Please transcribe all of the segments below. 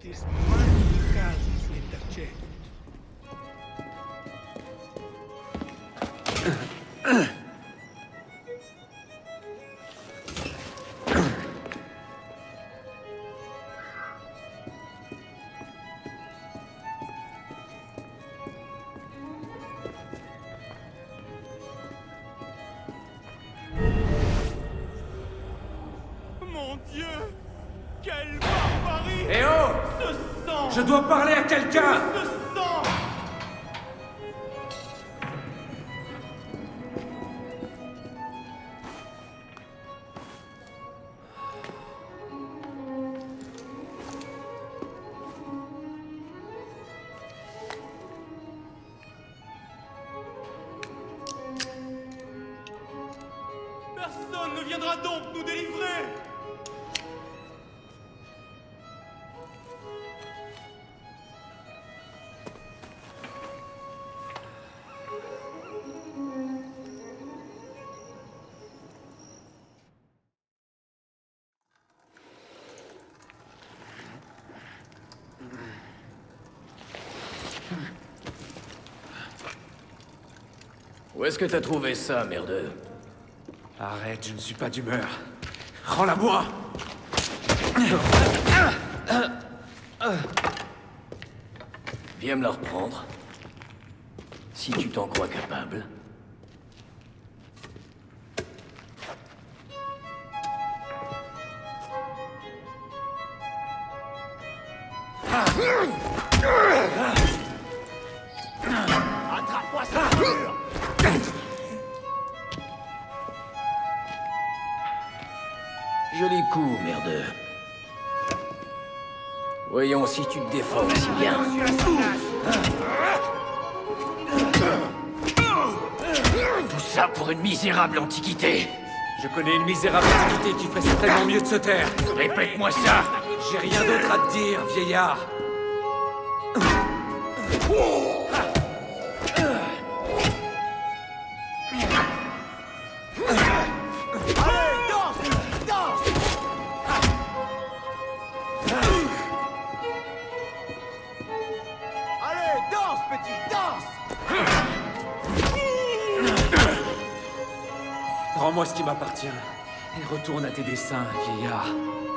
Antis magni casus intercedit. Mon Dieu! Quelle barbarie! Eh oh! Ce sang! Je dois parler à quelqu'un! Ce sang! Personne ne viendra donc nous délivrer! Où est-ce que t'as trouvé ça, merdeux? Arrête, je ne suis pas d'humeur. Rends-la-moi! Viens me la reprendre. Si tu t'en crois capable. Attrape-moi ça! Joli coup, merdeux. Voyons si tu te défends aussi bien. Tout ça pour une misérable antiquité. Je connais une misérable entité qui ferait certainement mieux de se taire. Répète-moi ça. J'ai rien d'autre à te dire, vieillard. Rends-moi ce qui m'appartient. Et retourne à tes dessins, vieillard.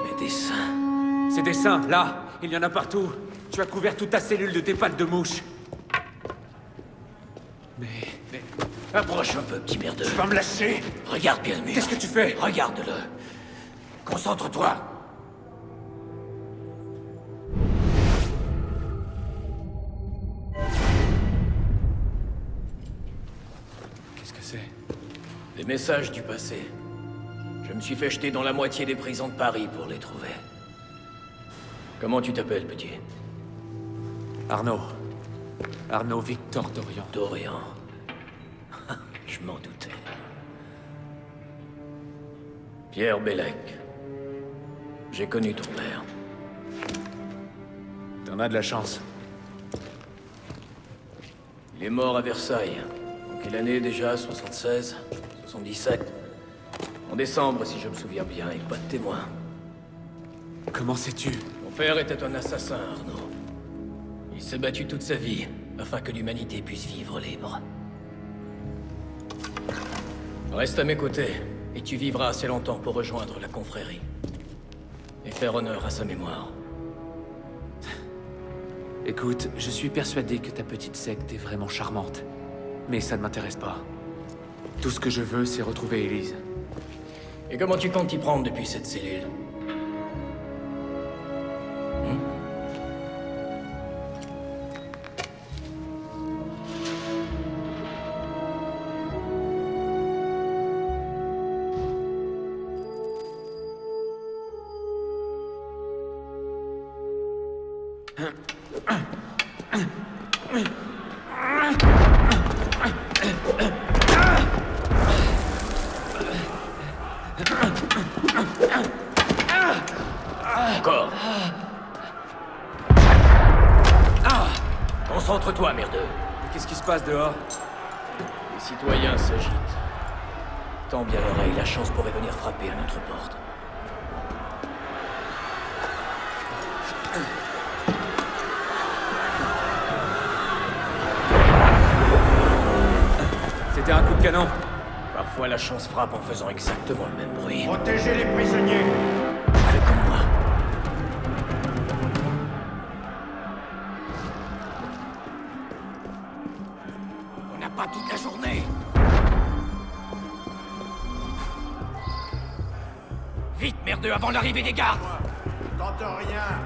Mes dessins. Ces dessins, là, il y en a partout. Tu as couvert toute ta cellule de tes pattes de mouche. Mais... Approche un peu, petit merdeux. Tu vas me lâcher? Regarde bien le mur. Qu'est-ce que tu fais? Regarde-le. Concentre-toi. Qu'est-ce que c'est? Des messages du passé. Je me suis fait jeter dans la moitié des prisons de Paris pour les trouver. Comment tu t'appelles, petit? Arnaud. Arnaud Victor Dorian. Dorian. Je m'en doutais. Pierre Bellec. J'ai connu ton père. T'en as de la chance. Il est mort à Versailles. En quelle année déjà? 76? 77? En décembre, si je me souviens bien, et pas de témoin. Comment sais-tu? Mon père était un assassin, Arnaud. Il s'est battu toute sa vie, afin que l'humanité puisse vivre libre. Reste à mes côtés, et tu vivras assez longtemps pour rejoindre la confrérie. Et faire honneur à sa mémoire. Écoute, je suis persuadé que ta petite secte est vraiment charmante. Mais ça ne m'intéresse pas. Tout ce que je veux, c'est retrouver Élise. Et comment tu comptes t'y prendre depuis cette cellule? Encore. Concentre-toi, merdeux. Qu'est-ce qui se passe dehors? Les citoyens s'agitent. Tends bien l'oreille, la chance pourrait venir frapper à notre porte. C'était un coup de canon. Parfois, la chance frappe en faisant exactement le même bruit. Protégez les prisonniers. Fais comme moi. On n'a pas toute la journée. Vite, merdeux, avant l'arrivée des gardes. Tente rien.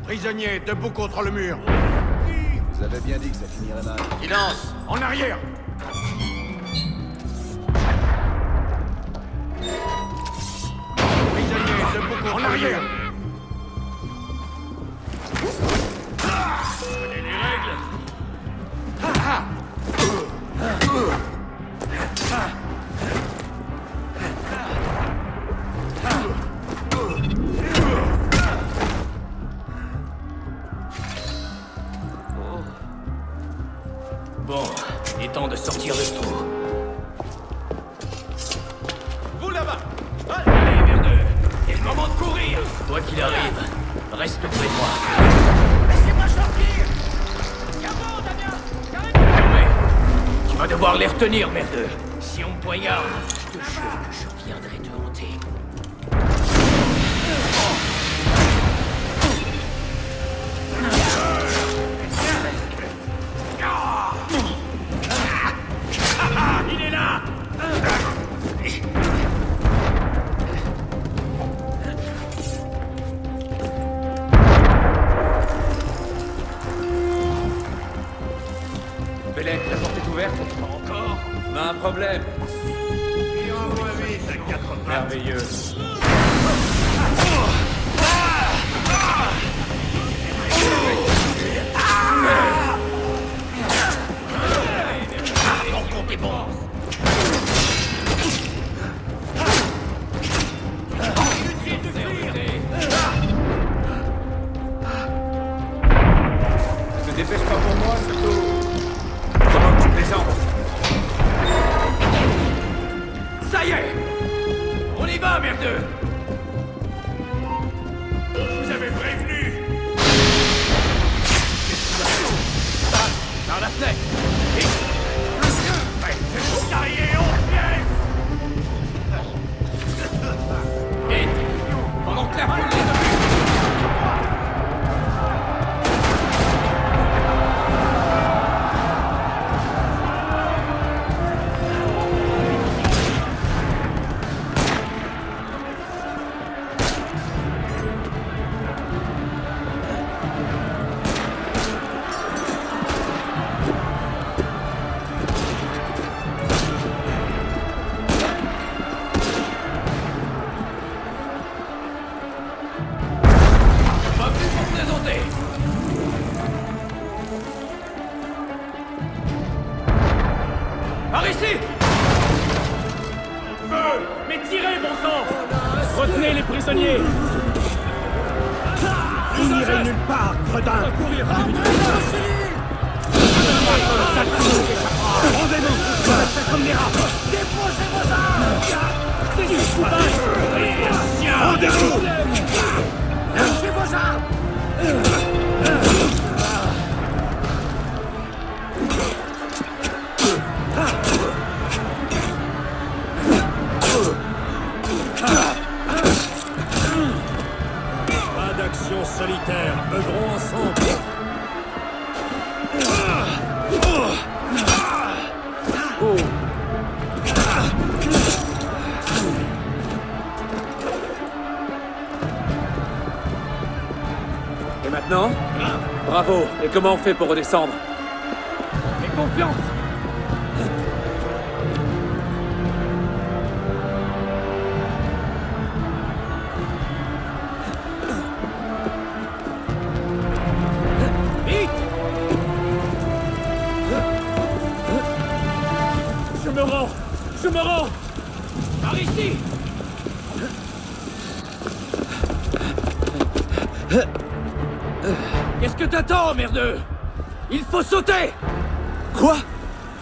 Prisonniers, debout contre le mur. Vous avez bien dit que ça finirait mal. Silence. En arrière. Prisonniers, debout contre le mur. Connais les règles. Bon, il est temps de sortir de ce trou. Vous là-bas. Allez, merdeux, c'est le moment de courir. Quoi qu'il arrive, reste près de moi. Laissez-moi sortir. Carbon, Damien. Ouais, tu vas devoir les retenir, merdeux. Si on me poignarde, je te jure que je viendrai te hanter. Il est là. Bélec, la porte est ouverte. Encore? On a un problème. Et envoie vite à 4 pattes. Merveilleux. Ton compte est bon. Ne dépêche pas pour moi, surtout. Comment tu plaisantes? Ça y est! On y va, merdeux! Vous avez prévenu. Par la fenêtre! Charrier en pièces. Vite! Pendant que la foule les occupe! Pas plus pour présenter! Par ici! Feu. Mais tirez, bon sang. Retenez les prisonniers. Vous n'irez nulle part, gredin. Courir. Rendez-vous. Comme les rats. Déposez vos armes. C'est du courage. Rendez-vous. Lâchez vos armes. Pas d'action solitaire, œuvrons ensemble. Et maintenant? Bravo. Et comment on fait pour redescendre? Fais confiance. Vite. Je me rends. Je me rends. Par ici! Qu'est-ce que t'attends, merdeux? Il faut sauter! Quoi?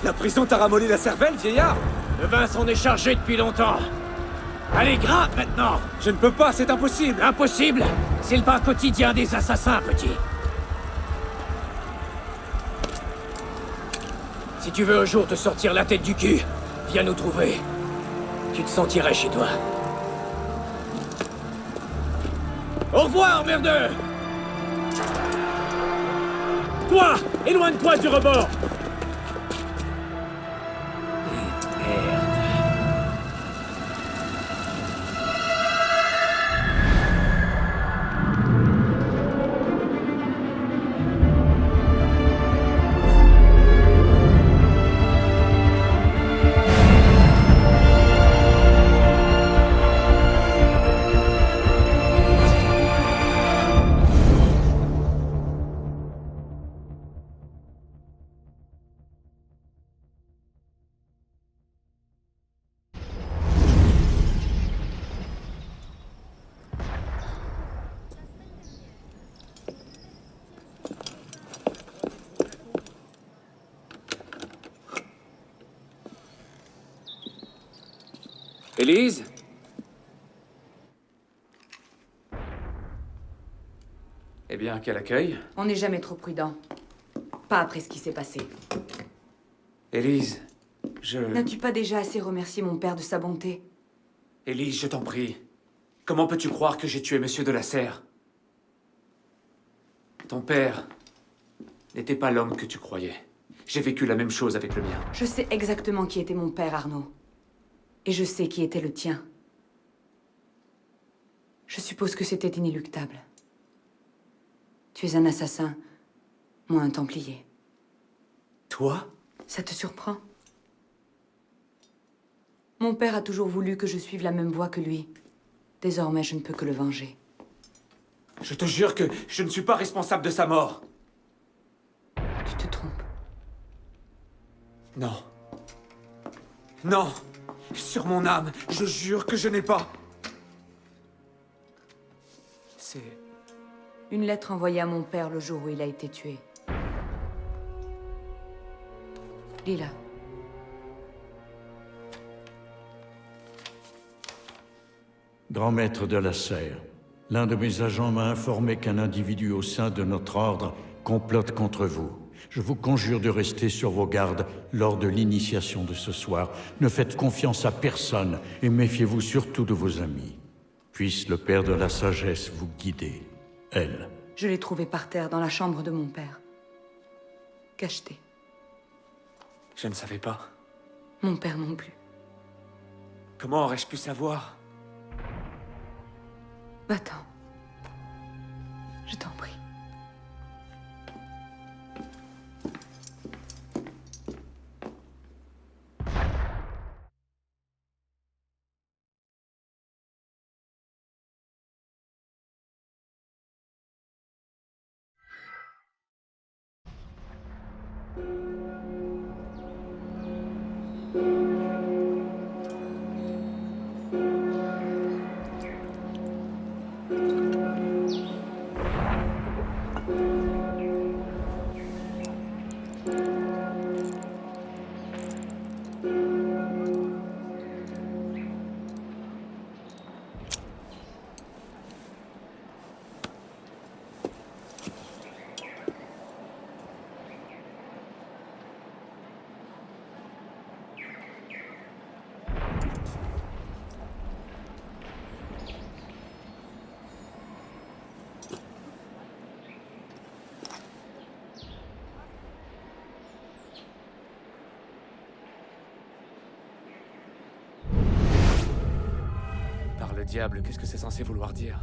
La prison t'a ramolli la cervelle, vieillard? Le vin s'en est chargé depuis longtemps. Allez, grimpe maintenant! Je ne peux pas, c'est impossible. Impossible! C'est le pain quotidien des assassins, petit. Si tu veux un jour te sortir la tête du cul, viens nous trouver. Tu te sentirais chez toi. Au revoir, merdeux! Toi! Éloigne-toi du rebord! Merde. Élise? Eh bien, quel accueil. On n'est jamais trop prudent. Pas après ce qui s'est passé. Élise, N'as-tu pas déjà assez remercié mon père de sa bonté? Élise, je t'en prie. Comment peux-tu croire que j'ai tué Monsieur de la Serre? Ton père n'était pas l'homme que tu croyais. J'ai vécu la même chose avec le mien. Je sais exactement qui était mon père, Arnaud. Et je sais qui était le tien. Je suppose que c'était inéluctable. Tu es un assassin, moi un templier. Toi? Ça te surprend? Mon père a toujours voulu que je suive la même voie que lui. Désormais, je ne peux que le venger. Je te jure que je ne suis pas responsable de sa mort. Tu te trompes. Non. Non. Sur mon âme, je jure que je n'ai pas. C'est... Une lettre envoyée à mon père le jour où il a été tué. Lis-la. Grand maître de la Serre, l'un de mes agents m'a informé qu'un individu au sein de notre ordre complote contre vous. Je vous conjure de rester sur vos gardes lors de l'initiation de ce soir. Ne faites confiance à personne et méfiez-vous surtout de vos amis. Puisse le Père de la Sagesse vous guider. Elle. Je l'ai trouvée par terre dans la chambre de mon père. Cachetée. Je ne savais pas. Mon père non plus. Comment aurais-je pu savoir? Va-t'en. Je t'en prie. Par le diable, qu'est-ce que c'est censé vouloir dire?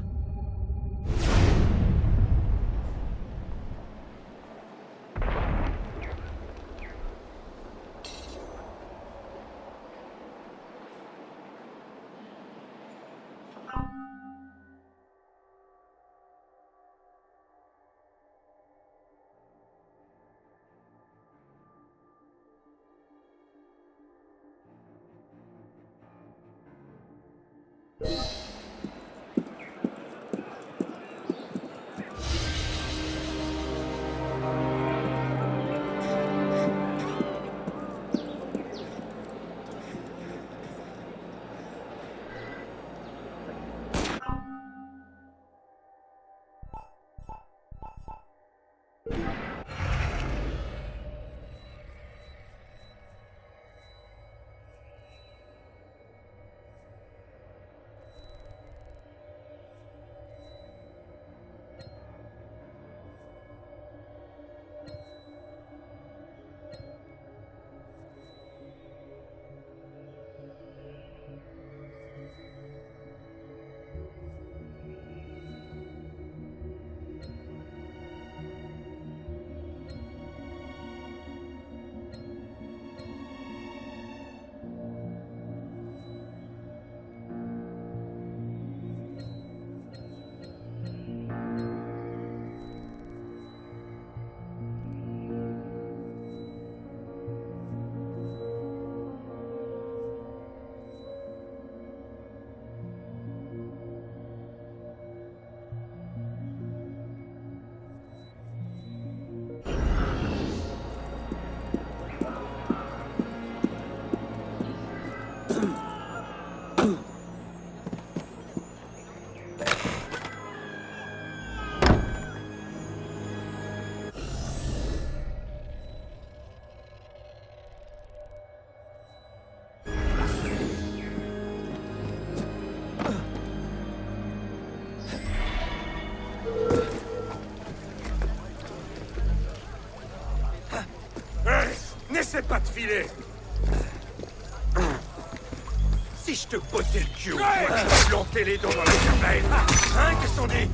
Essaie pas de filer. Si je te bottais le cul, toi, tu vas planter les dents dans la cervelle. Hein, qu'est-ce qu'on dit?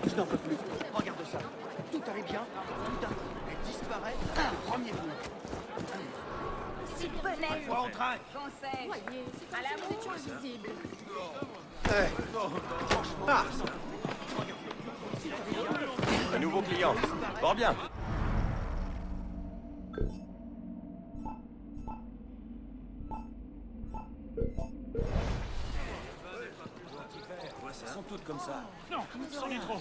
Je n'en peux plus. Regarde ça. Tout allait bien. Tout d'un coup, elle disparaît. Le premier coup. Si bonnet. Quoi on train? Conseil. À l'amour invisible. Un nouveau client. Fort bien. Elles sont toutes comme ça. Non, c'en est trop.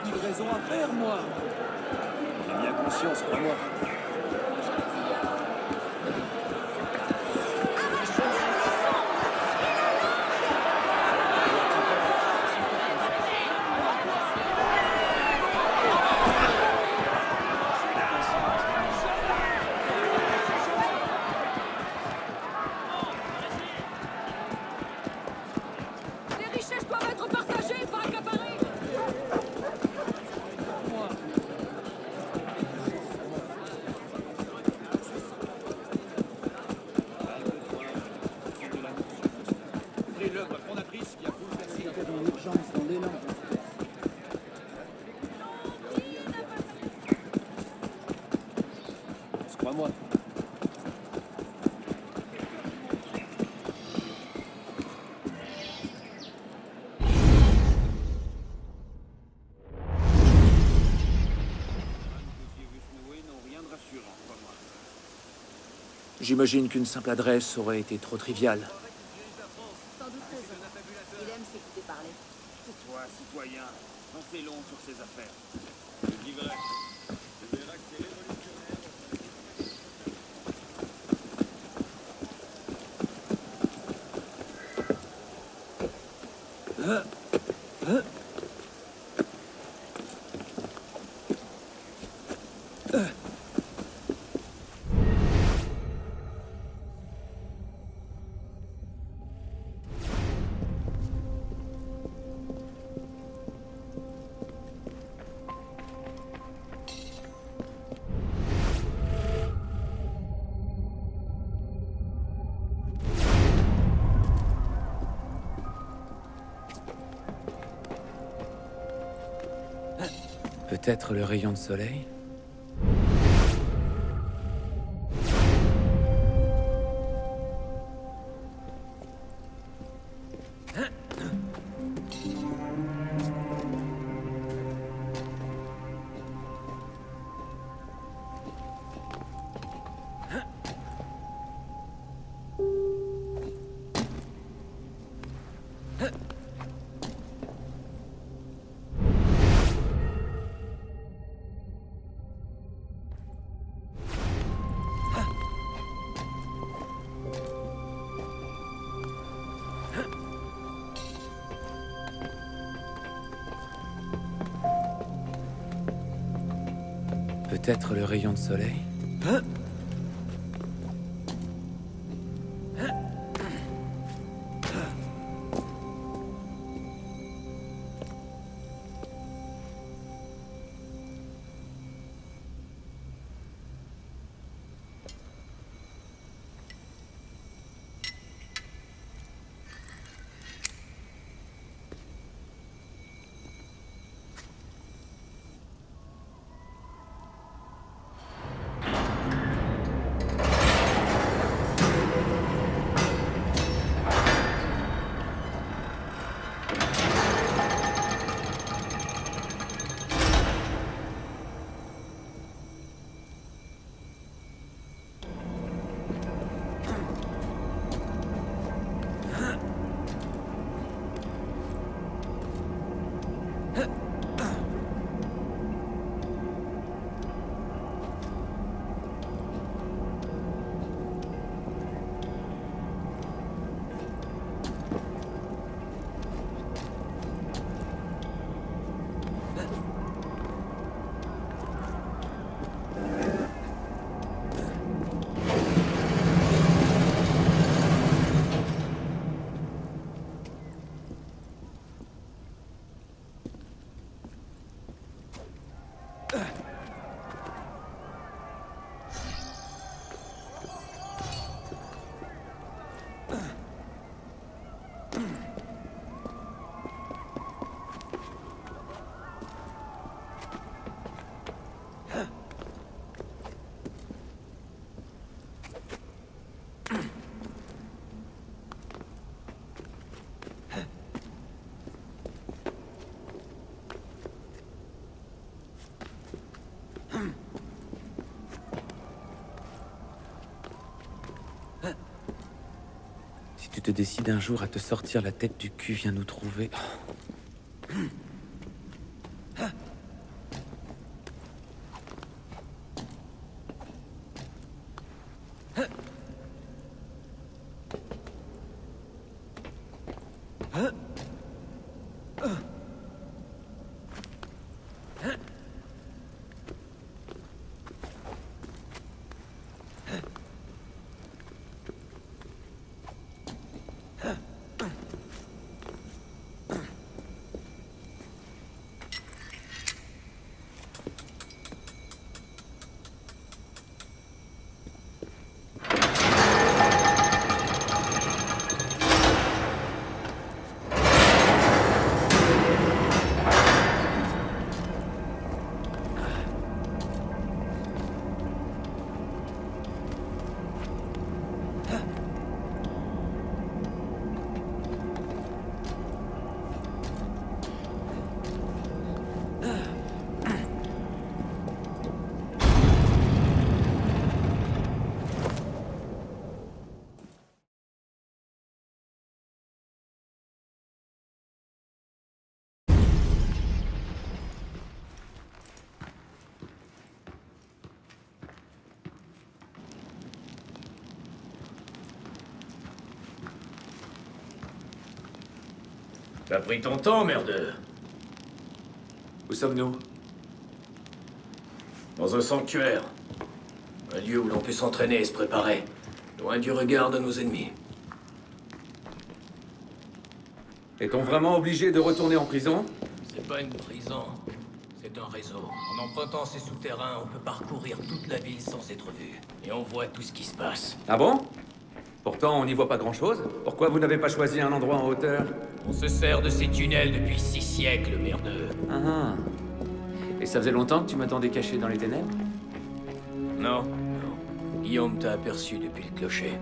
Livraison à faire, moi. J'ai bien conscience, crois-moi. Les richesses doivent être partagées, pas accaparées. C'est l'œuvre fondatrice qui a bouleversé la dans l'urgence, dans l'élan. Crois-moi. J'imagine qu'une simple adresse aurait été trop triviale. Sans doute raison. Il aime s'écouter parler. Tais-toi, citoyen. On fait long sur ces affaires. Je dis vrai. Tu verras que c'est révolutionnaire. Peut-être le rayon de soleil? Peut-être le rayon de soleil? te décides un jour à te sortir la tête du cul, viens nous trouver. T'as pris ton temps, merdeux. Où sommes-nous? Dans un sanctuaire. Un lieu où l'on peut s'entraîner et se préparer. Loin du regard de nos ennemis. Est-on vraiment obligé de retourner en prison? C'est pas une prison. C'est un réseau. En empruntant ces souterrains, on peut parcourir toute la ville sans être vu. Et on voit tout ce qui se passe. Ah bon? Pourtant, on n'y voit pas grand-chose. Pourquoi vous n'avez pas choisi un endroit en hauteur? On se sert de ces tunnels depuis 6 siècles, merdeux. Ah ah. Et ça faisait longtemps que tu m'attendais caché dans les ténèbres? Non, non. Guillaume t'a aperçu depuis le clocher.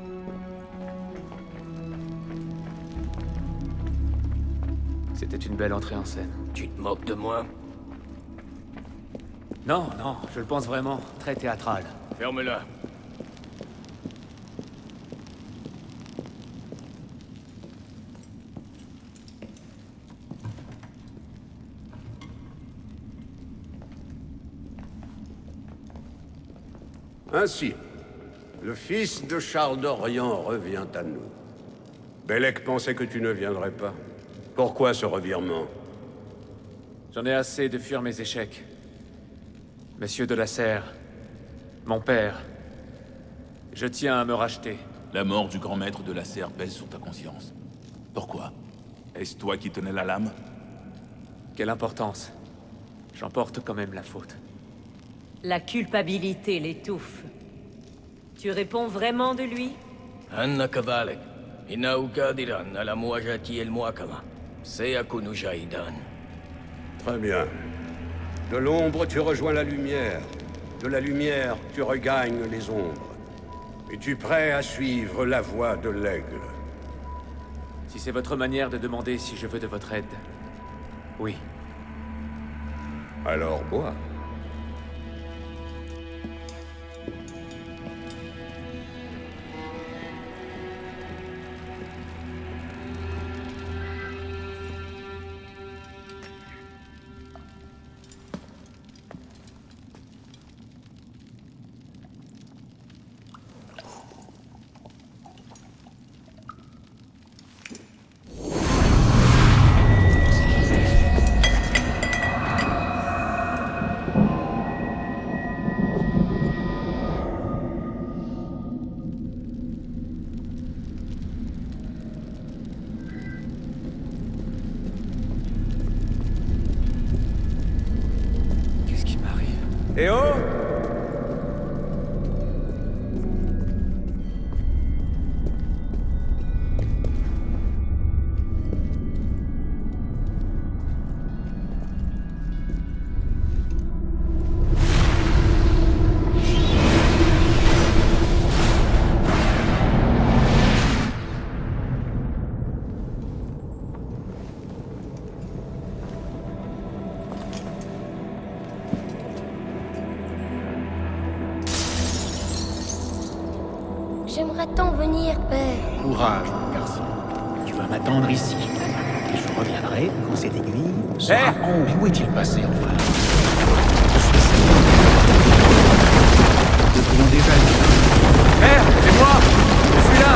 C'était une belle entrée en scène. Tu te moques de moi? Non, non, je le pense vraiment. Très théâtral. Ferme-la. Ainsi, le fils de Charles d'Orient revient à nous. Bellec pensait que tu ne viendrais pas. Pourquoi ce revirement? J'en ai assez de fuir mes échecs. Monsieur de la Serre, mon père, je tiens à me racheter. La mort du grand maître de la Serre pèse sur ta conscience. Pourquoi? Est-ce toi qui tenais la lame? Quelle importance. J'en porte quand même la faute. La culpabilité l'étouffe. Tu réponds vraiment de lui? Anna Kavalek. Inaukadiran ala muajati el muakama. Seyakunu Jaidan. Très bien. De l'ombre, tu rejoins la lumière. De la lumière, tu regagnes les ombres. Es-tu prêt à suivre la voie de l'aigle? Si c'est votre manière de demander si je veux de votre aide, oui. Alors bois. J'aimerais tant venir, père. Courage, mon garçon. Tu vas m'attendre ici. Et je reviendrai quand cette aiguille sera en... Où est-il passé, enfin? Je suis certain. Nous devrions déjà être... Père, c'est moi! Je suis là!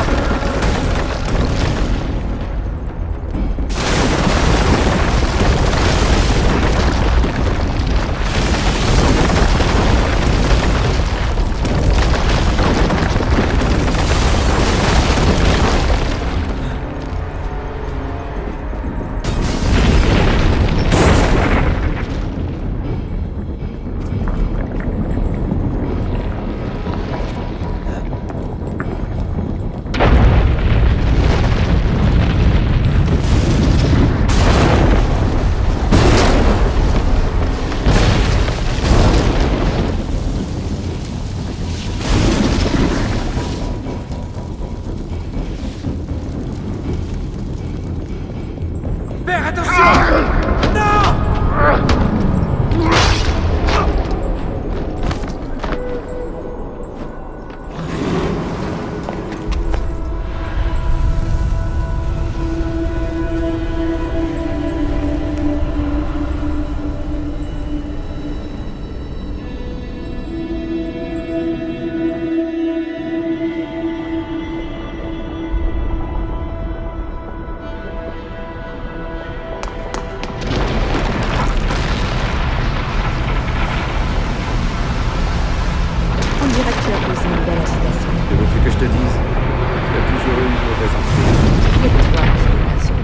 Père, attention! Non! Veux-tu que je te dise? Tu as toujours eu une mauvaise entrée. C'est toi qui es pas sûr.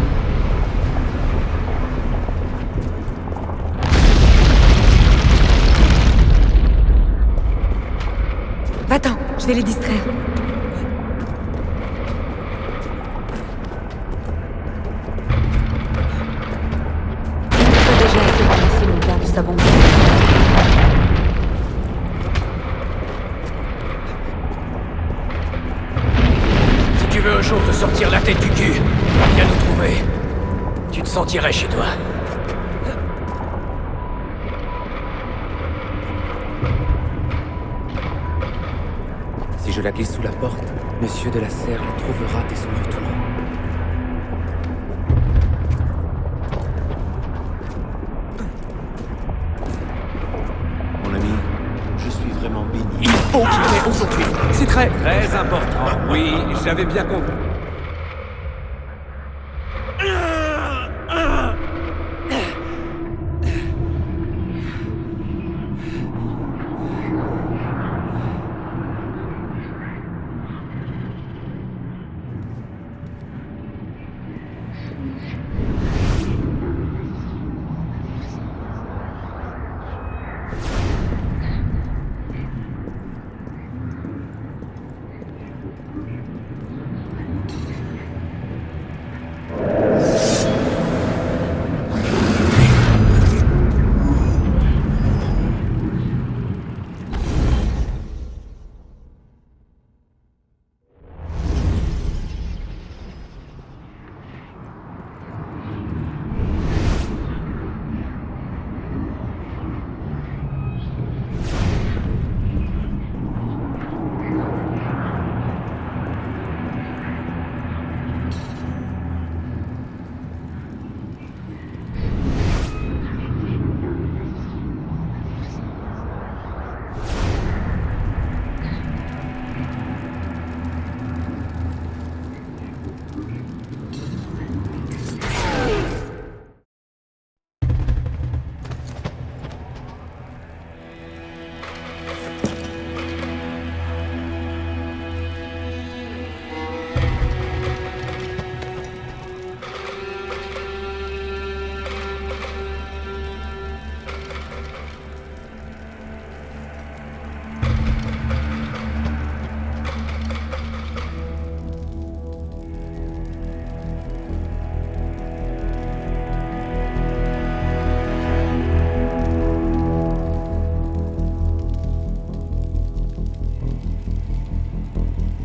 Va-t'en, je vais les distraire. Il n'est pas déjà assez ramassé mon père du savon. Si tu veux un jour te sortir la tête du cul, viens nous trouver. Tu te sentirais chez toi. Si je la glisse sous la porte, Monsieur de la Serre la trouvera dès son retour. Mon ami, je suis vraiment béni. Il faut qu'il ait aujourd'hui. C'est très important. Oui, j'avais bien compris.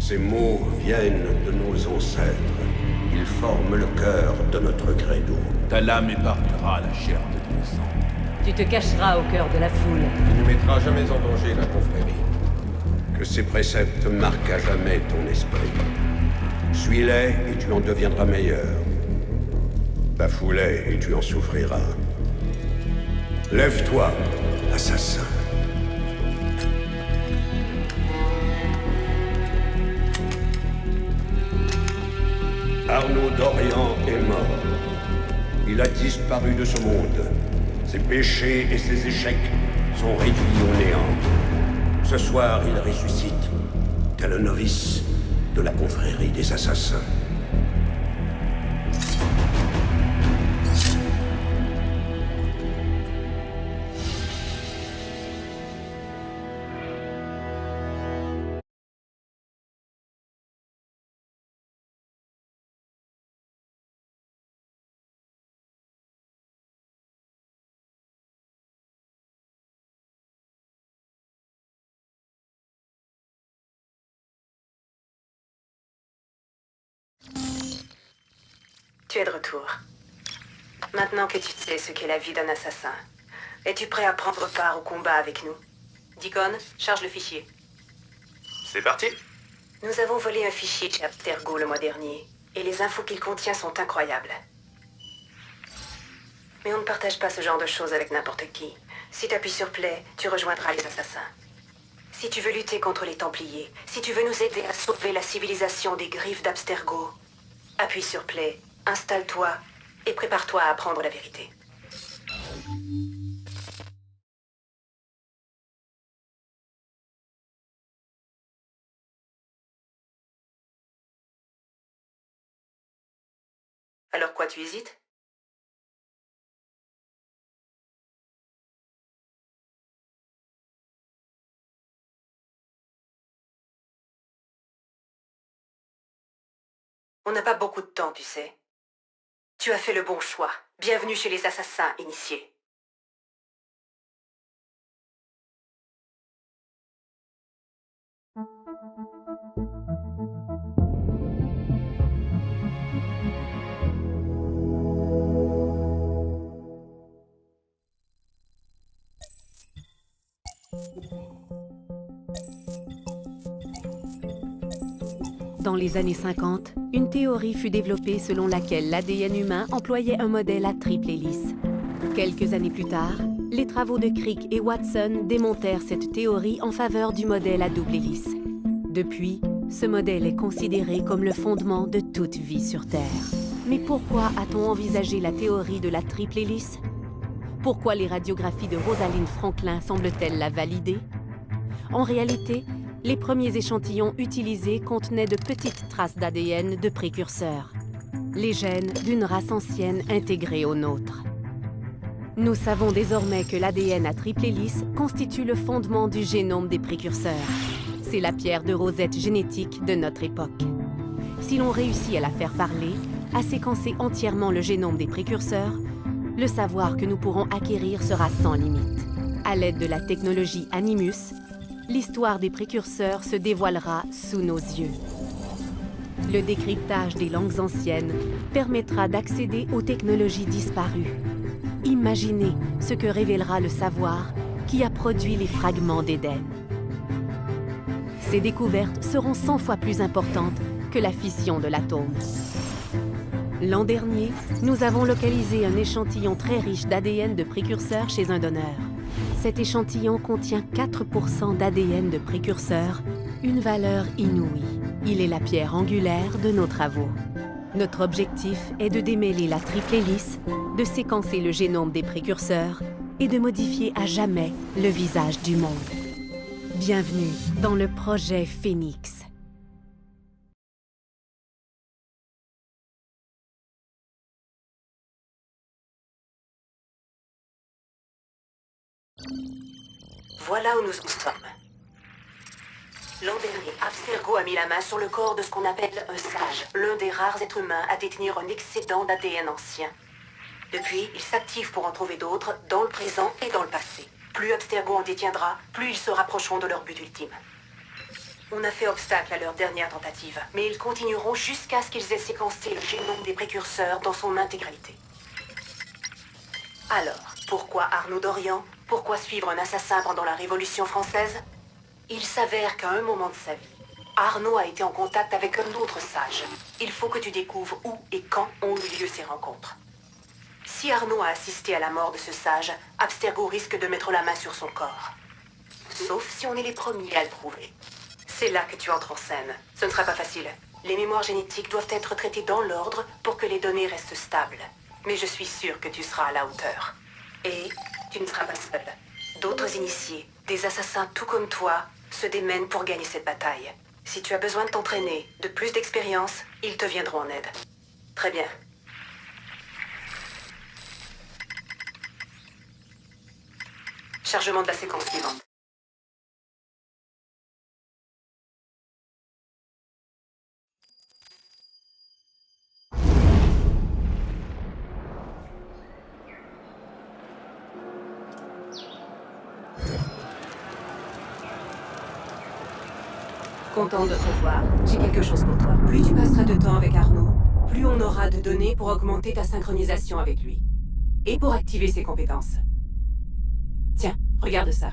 Ces mots viennent de nos ancêtres. Ils forment le cœur de notre credo. Ta lame épargnera la chair de ton sang. Tu te cacheras au cœur de la foule. Tu ne mettras jamais en danger la confrérie. Que ces préceptes marquent à jamais ton esprit. Suis-les et tu en deviendras meilleur. Bafoue-les et tu en souffriras. Lève-toi, assassin. Arnaud d'Orient est mort. Il a disparu de ce monde. Ses péchés et ses échecs sont réduits au néant. Ce soir, il ressuscite, tel un novice de la confrérie des assassins. Tu es de retour. Maintenant que tu sais ce qu'est la vie d'un assassin, es-tu prêt à prendre part au combat avec nous? Deacon, charge le fichier. C'est parti. Nous avons volé un fichier chez Abstergo le mois dernier, et les infos qu'il contient sont incroyables. Mais on ne partage pas ce genre de choses avec n'importe qui. Si tu appuies sur Play, tu rejoindras les assassins. Si tu veux lutter contre les Templiers, si tu veux nous aider à sauver la civilisation des griffes d'Abstergo, appuie sur Play. Installe-toi et prépare-toi à apprendre la vérité. Alors quoi, tu hésites? On n'a pas beaucoup de temps, tu sais. Tu as fait le bon choix. Bienvenue chez les assassins initiés. Dans les années 50, une théorie fut développée selon laquelle l'ADN humain employait un modèle à triple hélice. Quelques années plus tard, les travaux de Crick et Watson démontèrent cette théorie en faveur du modèle à double hélice. Depuis, ce modèle est considéré comme le fondement de toute vie sur Terre. Mais pourquoi a-t-on envisagé la théorie de la triple hélice? Pourquoi les radiographies de Rosalind Franklin semblent-elles la valider? En réalité, les premiers échantillons utilisés contenaient de petites traces d'ADN de précurseurs, les gènes d'une race ancienne intégrée aux nôtres. Nous savons désormais que l'ADN à triple hélice constitue le fondement du génome des précurseurs. C'est la pierre de Rosette génétique de notre époque. Si l'on réussit à la faire parler, à séquencer entièrement le génome des précurseurs, le savoir que nous pourrons acquérir sera sans limite. À l'aide de la technologie Animus, l'histoire des précurseurs se dévoilera sous nos yeux. Le décryptage des langues anciennes permettra d'accéder aux technologies disparues. Imaginez ce que révélera le savoir qui a produit les fragments d'Éden. Ces découvertes seront 100 fois plus importantes que la fission de l'atome. L'an dernier, nous avons localisé un échantillon très riche d'ADN de précurseurs chez un donneur. Cet échantillon contient 4% d'ADN de précurseurs, une valeur inouïe. Il est la pierre angulaire de nos travaux. Notre objectif est de démêler la triple hélice, de séquencer le génome des précurseurs et de modifier à jamais le visage du monde. Bienvenue dans le projet Phénix. Voilà où nous en sommes. L'an dernier, Abstergo a mis la main sur le corps de ce qu'on appelle un sage, l'un des rares êtres humains à détenir un excédent d'ADN ancien. Depuis, il s'active pour en trouver d'autres, dans le présent et dans le passé. Plus Abstergo en détiendra, plus ils se rapprocheront de leur but ultime. On a fait obstacle à leur dernière tentative, mais ils continueront jusqu'à ce qu'ils aient séquencé le génome des précurseurs dans son intégralité. Alors, pourquoi Arnaud d'Orient? Pourquoi suivre un assassin pendant la Révolution française? Il s'avère qu'à un moment de sa vie, Arnaud a été en contact avec un autre sage. Il faut que tu découvres où et quand ont eu lieu ces rencontres. Si Arnaud a assisté à la mort de ce sage, Abstergo risque de mettre la main sur son corps. Sauf si on est les premiers à le prouver. C'est là que tu entres en scène. Ce ne sera pas facile. Les mémoires génétiques doivent être traitées dans l'ordre pour que les données restent stables. Mais je suis sûre que tu seras à la hauteur. Et tu ne seras pas seul. D'autres initiés, des assassins tout comme toi, se démènent pour gagner cette bataille. Si tu as besoin de t'entraîner, de plus d'expérience, ils te viendront en aide. Très bien. Chargement de la séquence suivante. Content de te revoir. J'ai quelque chose pour toi. Plus tu passeras de temps avec Arnaud, plus on aura de données pour augmenter ta synchronisation avec lui. Et pour activer ses compétences. Tiens, regarde ça.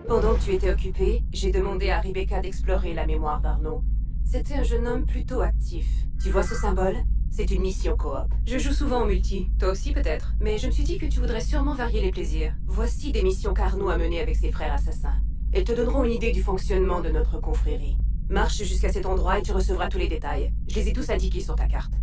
Pendant que tu étais occupé, j'ai demandé à Rebecca d'explorer la mémoire d'Arnaud. C'était un jeune homme plutôt actif. Tu vois ce symbole? C'est une mission coop. Je joue souvent en multi, toi aussi peut-être, mais je me suis dit que tu voudrais sûrement varier les plaisirs. Voici des missions qu'Arnaud a menées avec ses frères assassins. Elles te donneront une idée du fonctionnement de notre confrérie. Marche jusqu'à cet endroit et tu recevras tous les détails. Je les ai tous indiqués sur ta carte.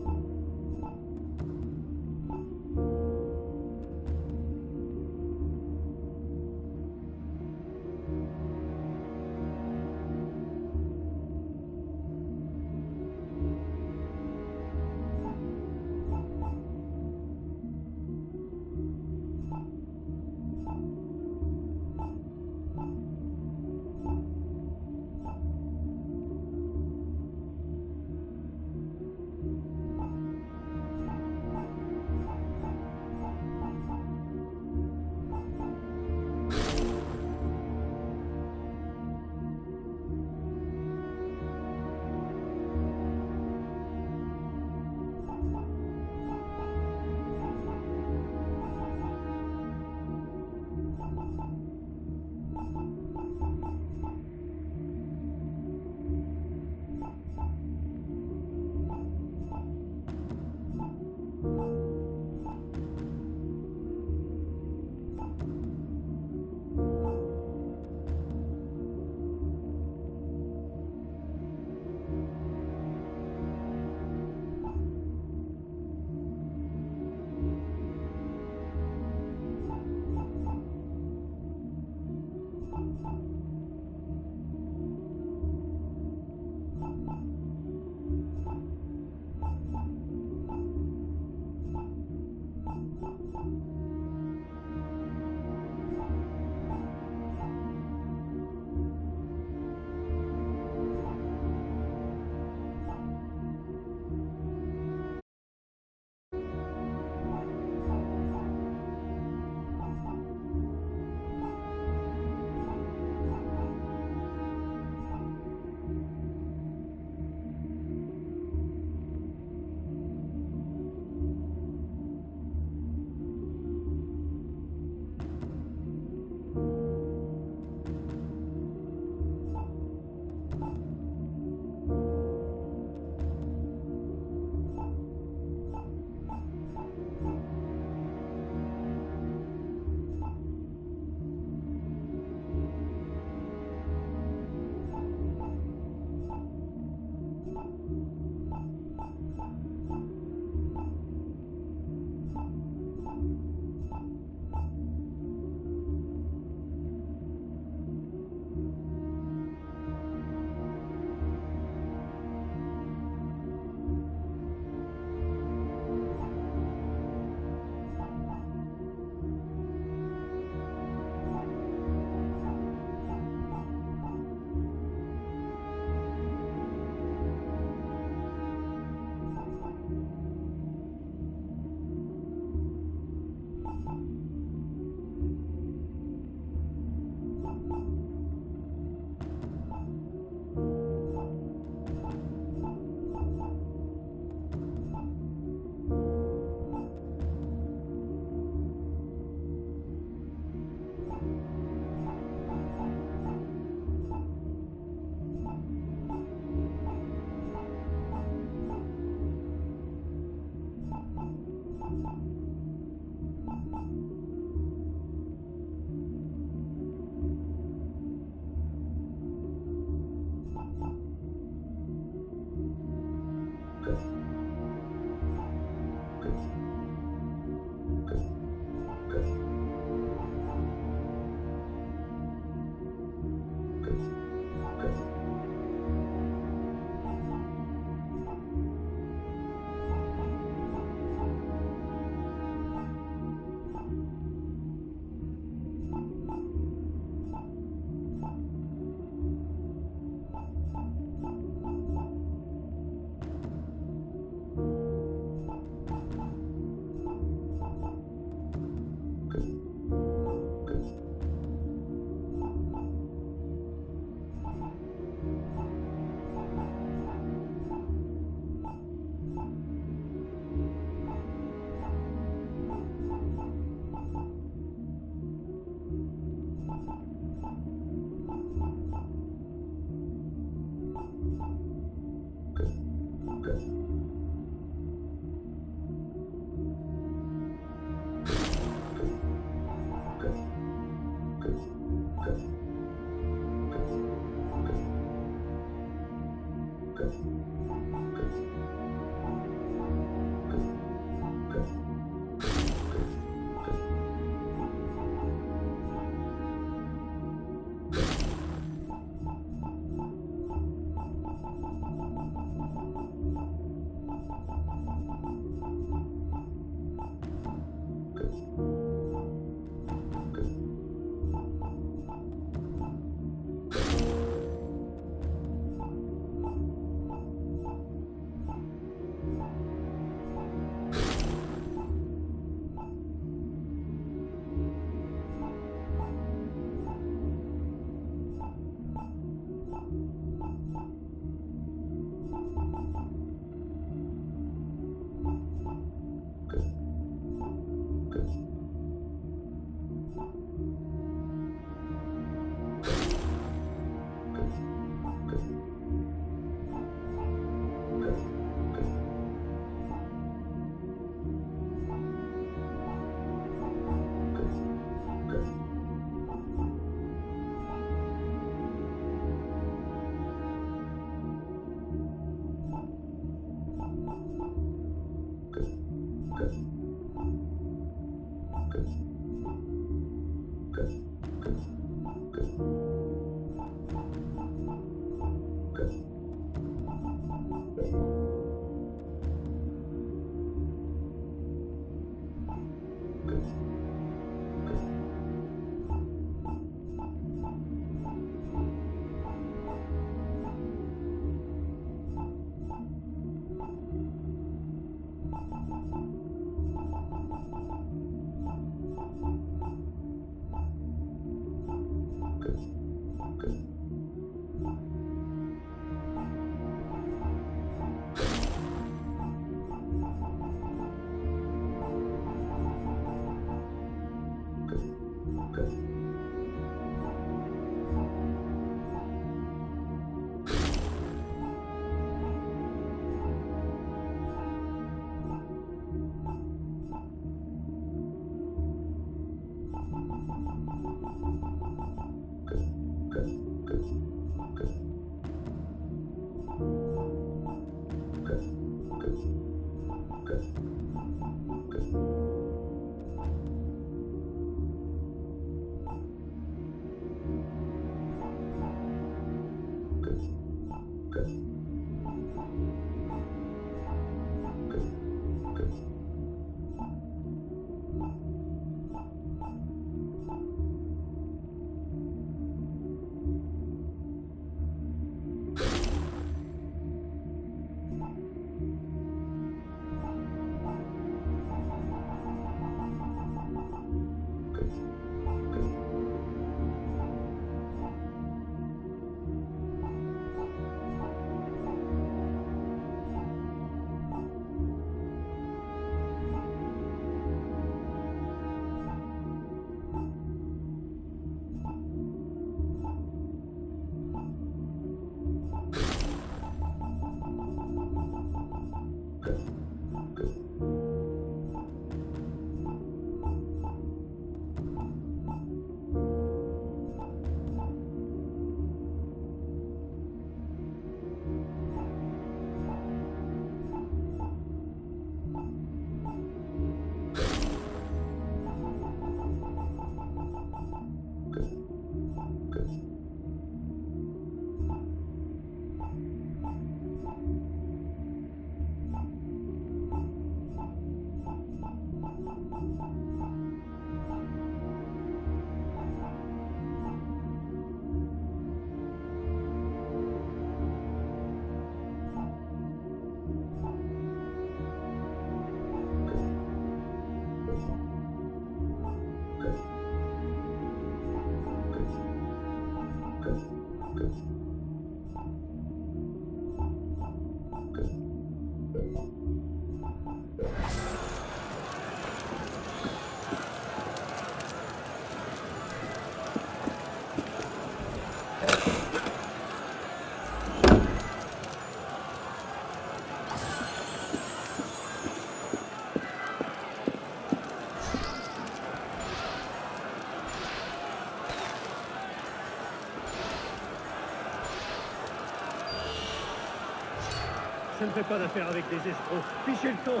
Je ne fais pas d'affaires avec des escrocs. Fichez le camp.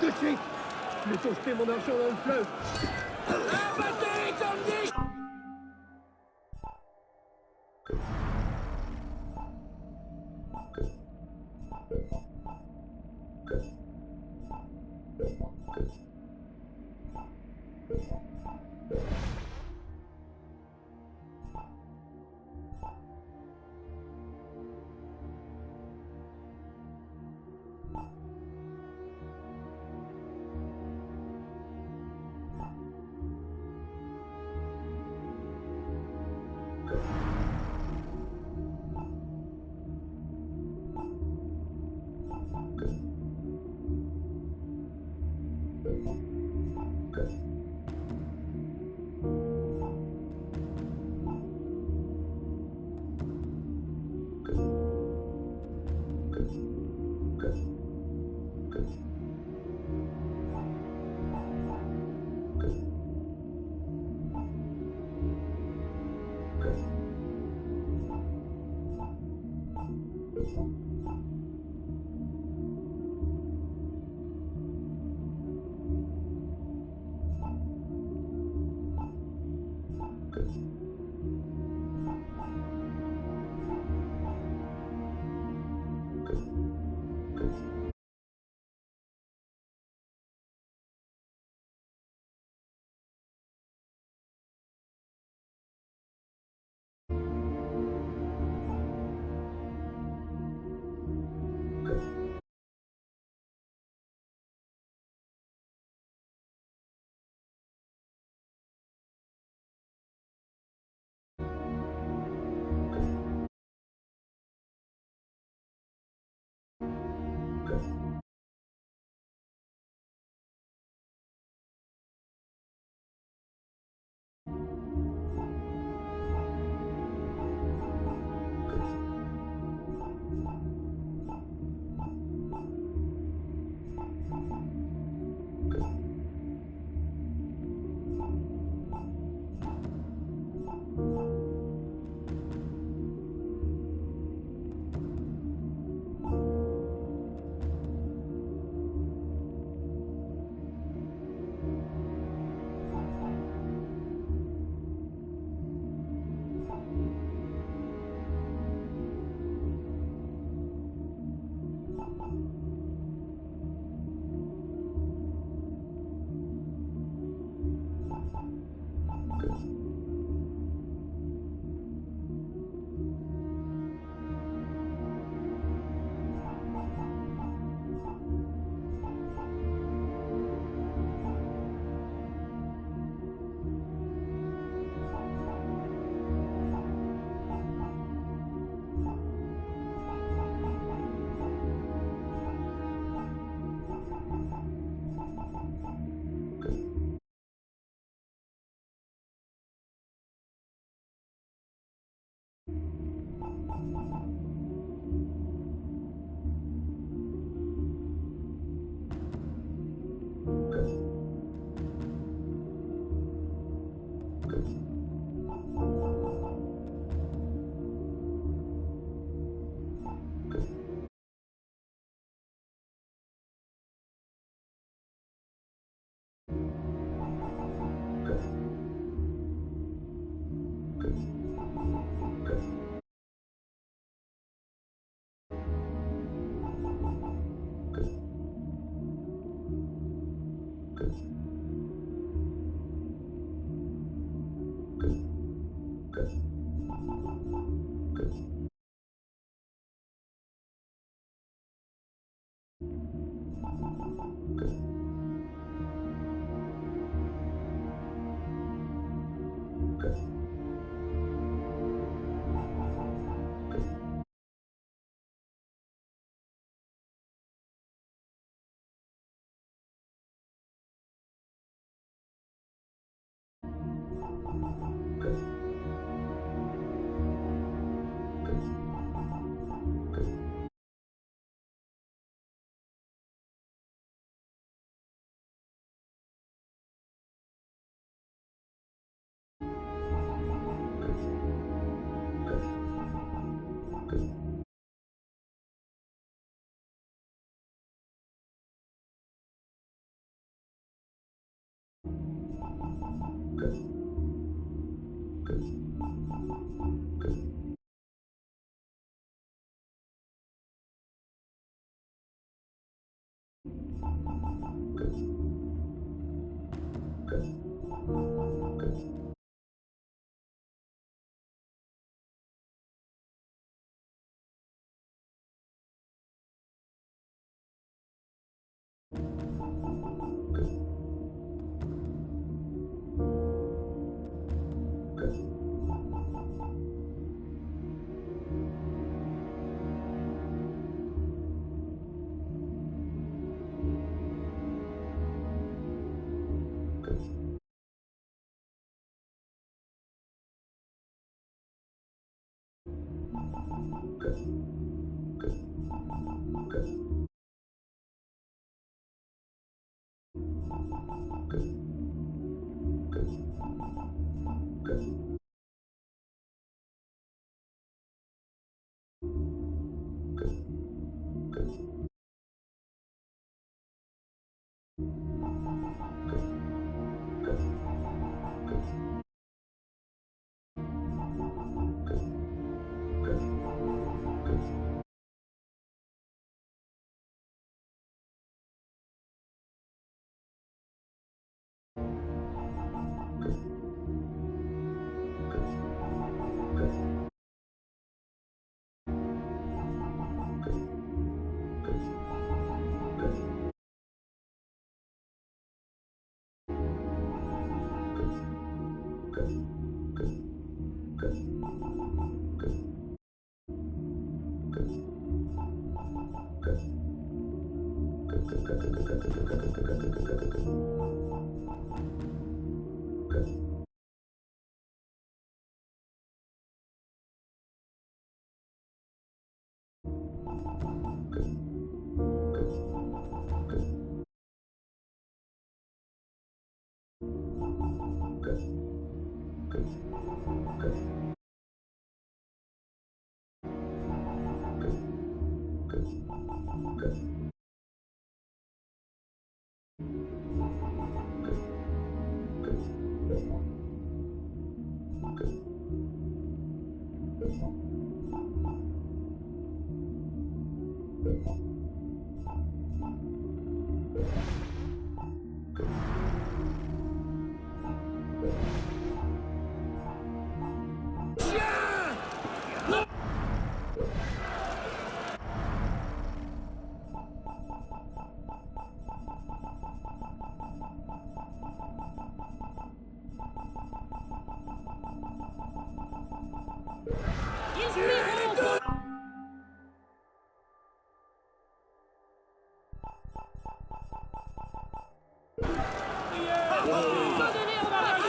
Tout de suite. Plutôt jeter mon argent dans le fleuve. Abattez comme des...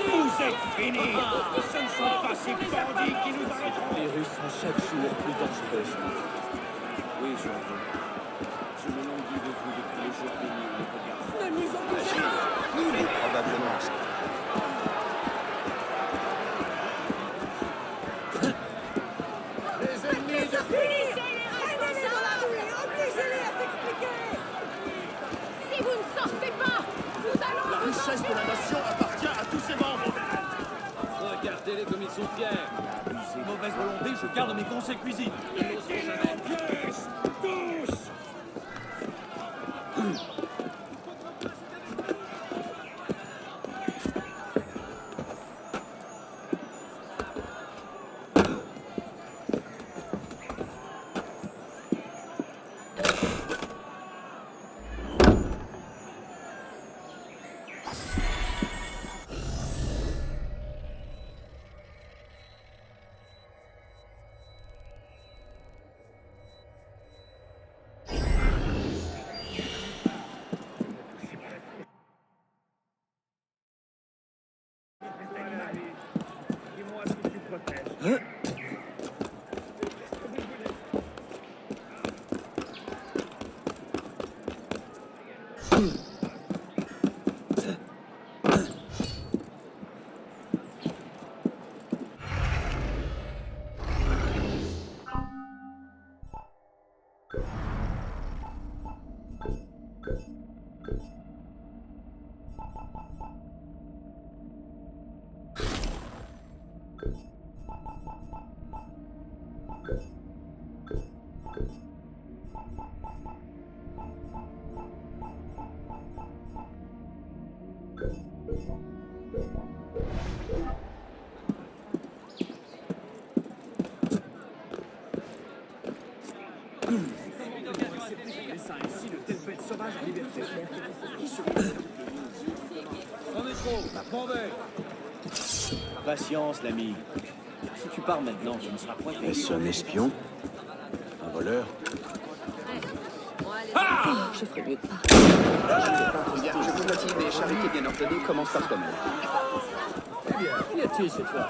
Vous êtes finis! Ce ne sont pas ces bandits qui nous arrêteront! Les Russes sont chaque jour plus dangereux. Oui, je l'entends. Je me languis de vous depuis les jours bénis où les regards. Ne nous obligez pas! C'est probablement ça. Les ennemis de... Punissez-les responsables! Obligez-les à s'expliquer! Si vous ne sortez pas, nous allons... La richesse de la nation appartient à tous ses membres. Regardez-les comme ils sont fiers. Mauvaise volonté, je garde mes conseils cuisine. Mettez-les en pièces! Tous! Ça ainsi de telles bêtes sauvages en liberté. Qui se... On est trop, m'en vais. Patience, l'ami. Si tu pars maintenant, tu ne seras point payé. Est-ce un espion? Un voleur? Je ferais mieux de pas. Bien, je vous motive, mais charité bien ordonnée commence par toi-même. Eh bien, qu'y a-t-il cette fois?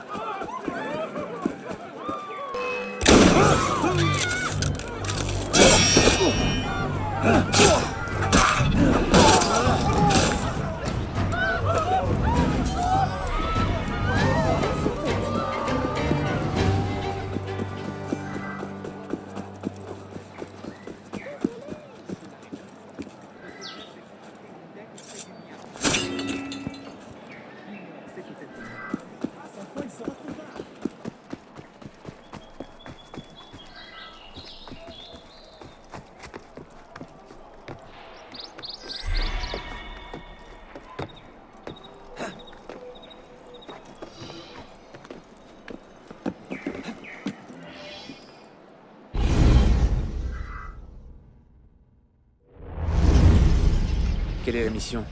Quelle est la mission?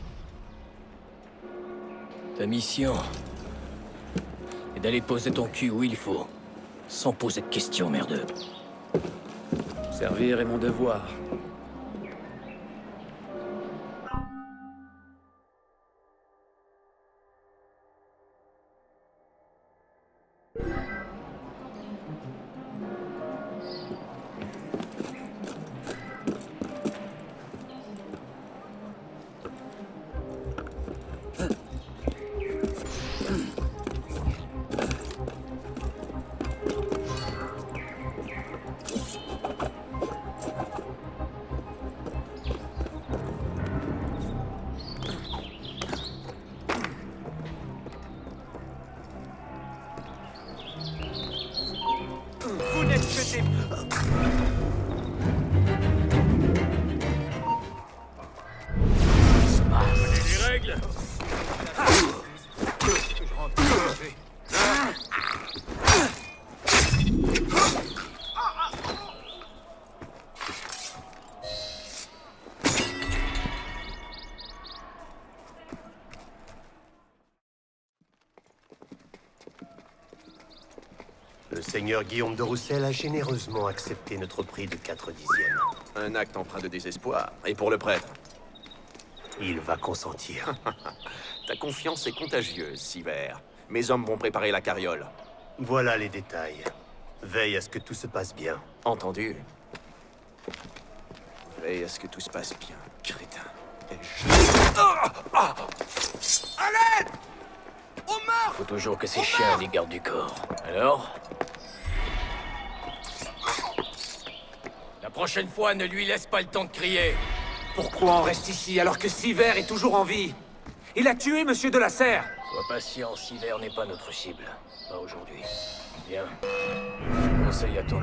Ta mission est d'aller poser ton cul où il faut, sans poser de questions, merdeux. Servir est mon devoir. Vous n'êtes que des... Les règles. Je rentre manger. Le seigneur Guillaume de Roussel a généreusement accepté notre prix de 4 dixièmes. Un acte empreint de désespoir. Et pour le prêtre? Il va consentir. Ta confiance est contagieuse, Siver. Mes hommes vont préparer la carriole. Voilà les détails. Veille à ce que tout se passe bien. Entendu. Veille à ce que tout se passe bien, crétin. À l'aide! On meurt! Faut toujours que ces chiens les gardent du corps. Alors? La prochaine fois, ne lui laisse pas le temps de crier. Pourquoi on reste ici alors que Siver est toujours en vie? Il a tué Monsieur de la Serre! Sois patient, Siver n'est pas notre cible. Pas aujourd'hui. Viens. Conseille à ton...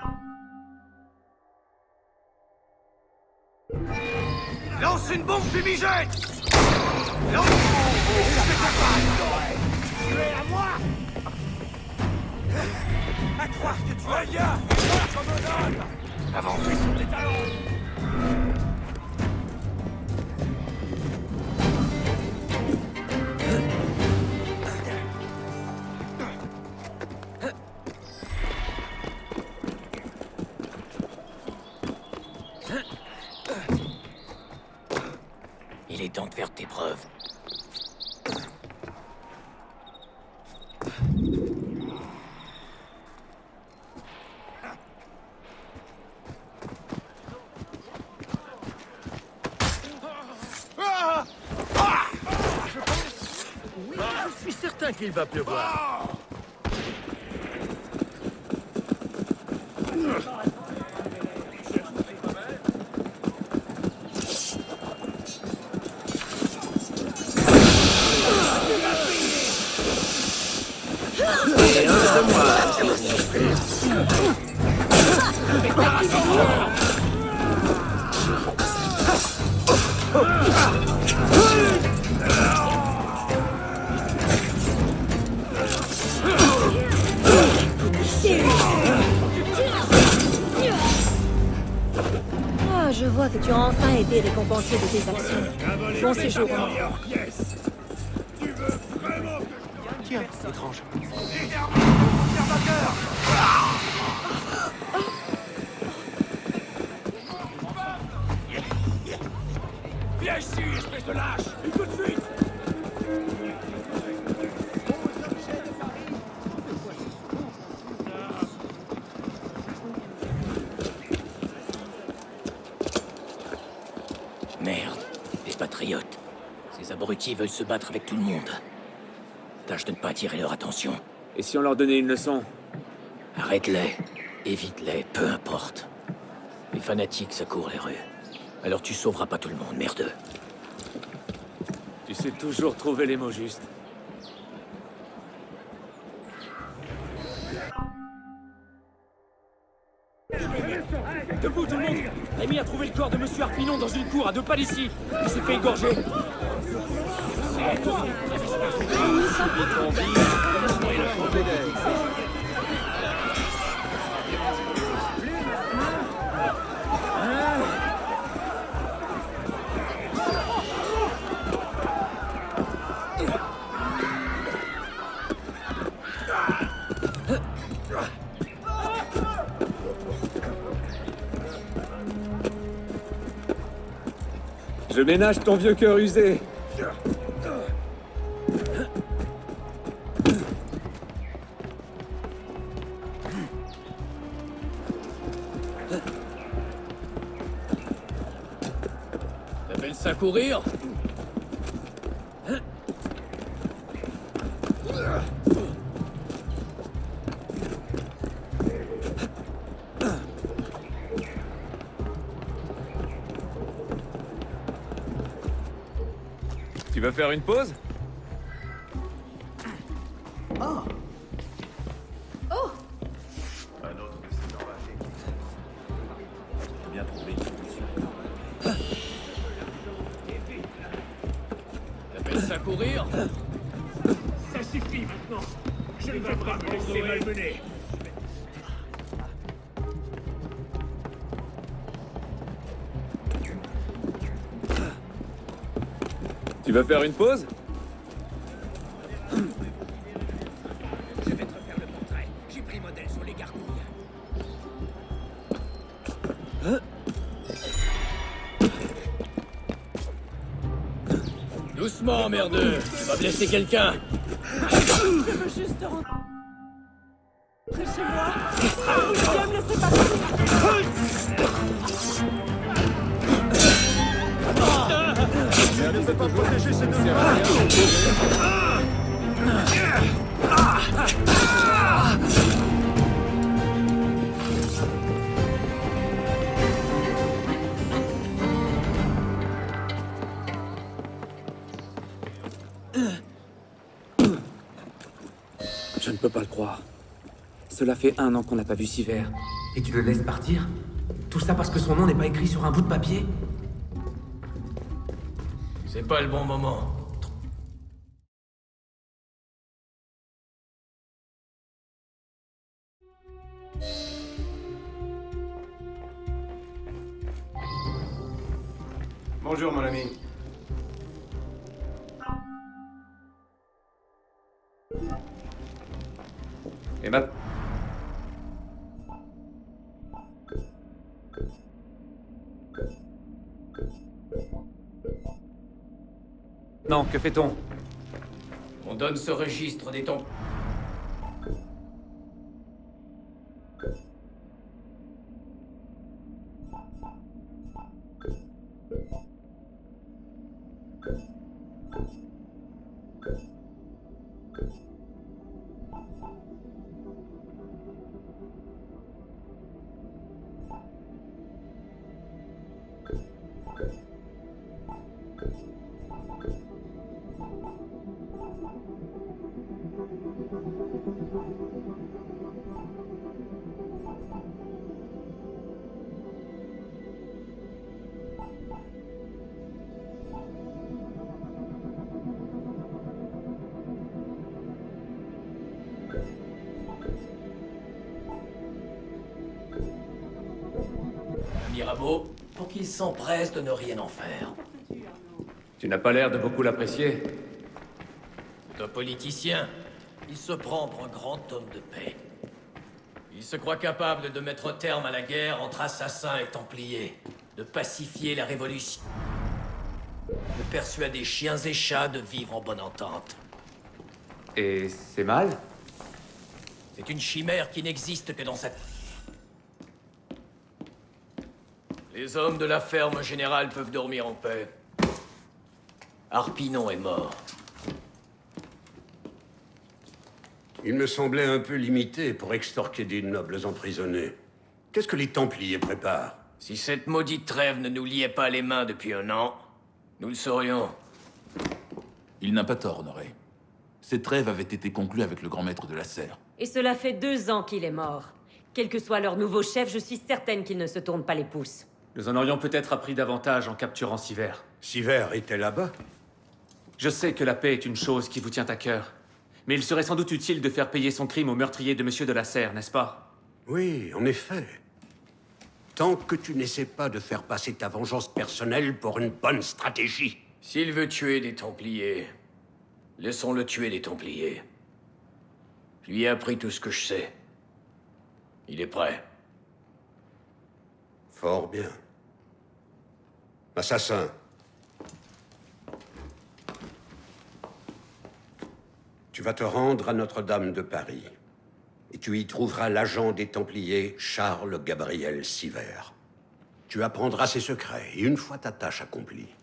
Lance une bombe fumigène! Lance... Tu es à moi! À croire que tu as rien! Je me donne! Avance sur tes talons! Il est temps de faire tes preuves. Oui, je suis certain qu'il va pleuvoir. été récompensé de tes actions. Bon séjour. Tu veux vraiment que je... Tiens, étrange. Conservateur! Viens ici, espèce de lâche! Et tout de suite! Merde, les patriotes. Ces abrutis veulent se battre avec tout le monde. Tâche de ne pas attirer leur attention. Et si on leur donnait une leçon? Arrête-les, évite-les, peu importe. Les fanatiques, ça court les rues. Alors tu sauveras pas tout le monde, merdeux. Tu sais toujours trouver les mots justes. Debout tout le monde! Rémi a trouvé le corps de Monsieur Harpinon dans une cour à 2 pas d'ici. Il s'est fait égorger. Je ménage ton vieux cœur usé. T'appelles ça courir? Tu veux faire une pause? Oh! Oh! Un autre de ces enragés. J'ai bien trouvé une solution. T'appelles ça courir? Ça suffit maintenant. Je ne vais pas me laisser malmener. Tu veux faire une pause? Je vais te refaire le portrait. J'ai pris modèle sur les gargouilles. Doucement, merdeux! Tu vas blesser quelqu'un! Je veux juste rentrer chez moi. William, laissez passer. Je ne peux pas protéger ces deux Je ne peux pas le croire. Cela fait 1 an qu'on n'a pas vu Siver. Et tu le laisses partir? Tout ça parce que son nom n'est pas écrit sur un bout de papier? C'est pas le bon moment. Bonjour, mon ami. Et maintenant... Non, que fait-on? On donne ce registre des temps. pour qu'il s'empresse de ne rien en faire. Tu n'as pas l'air de beaucoup l'apprécier. C'est un politicien. Il se prend pour un grand homme de paix. Il se croit capable de mettre terme à la guerre entre assassins et templiers, de pacifier la révolution, de persuader chiens et chats de vivre en bonne entente. Et c'est mal? C'est une chimère qui n'existe que dans cette... Les hommes de la ferme générale peuvent dormir en paix. Harpinon est mort. Il me semblait un peu limité pour extorquer des nobles emprisonnés. Qu'est-ce que les Templiers préparent? Si cette maudite trêve ne nous liait pas les mains depuis un an, nous le saurions. Il n'a pas tort, Honoré. Cette trêve avait été conclue avec le grand maître de la serre. Et cela fait 2 ans qu'il est mort. Quel que soit leur nouveau chef, je suis certaine qu'ils ne se tournent pas les pouces. Nous en aurions peut-être appris davantage en capturant Siver. Siver était là-bas? Je sais que la paix est une chose qui vous tient à cœur. Mais il serait sans doute utile de faire payer son crime au meurtrier de Monsieur de la Serre, n'est-ce pas? Oui, en effet. Tant que tu n'essaies pas de faire passer ta vengeance personnelle pour une bonne stratégie. S'il veut tuer des Templiers, laissons-le tuer des Templiers. Je lui ai appris tout ce que je sais. Il est prêt. Fort bien. Assassin. Tu vas te rendre à Notre-Dame de Paris. Et tu y trouveras l'agent des Templiers, Charles-Gabriel Siver. Tu apprendras ses secrets, et une fois ta tâche accomplie,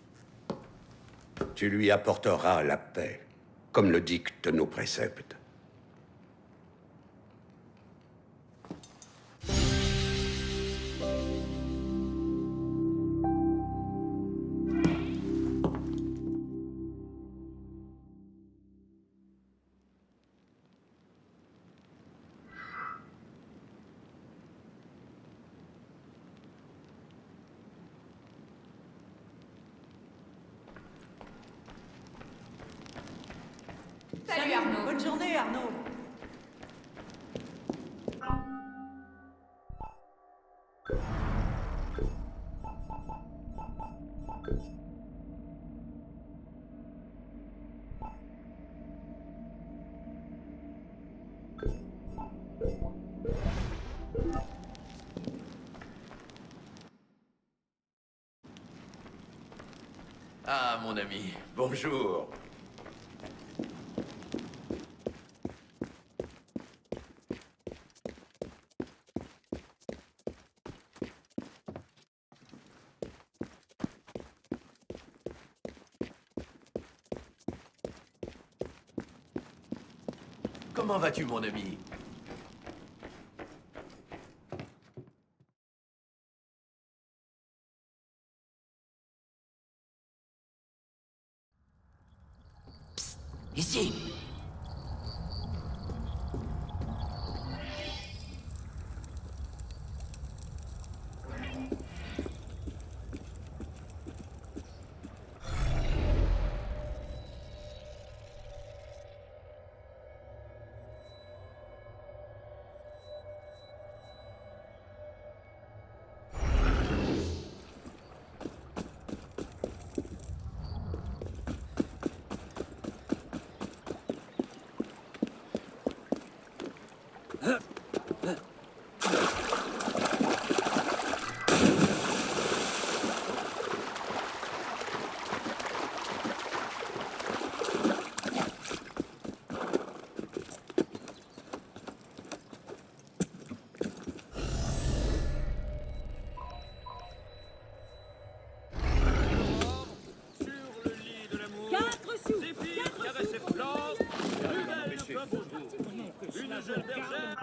tu lui apporteras la paix, comme le dictent nos préceptes. Salut Arnaud. Bonne journée Arnaud. Ah, mon ami, bonjour. Comment vas-tu, mon ami? Psst, ici. Une jeune bergère.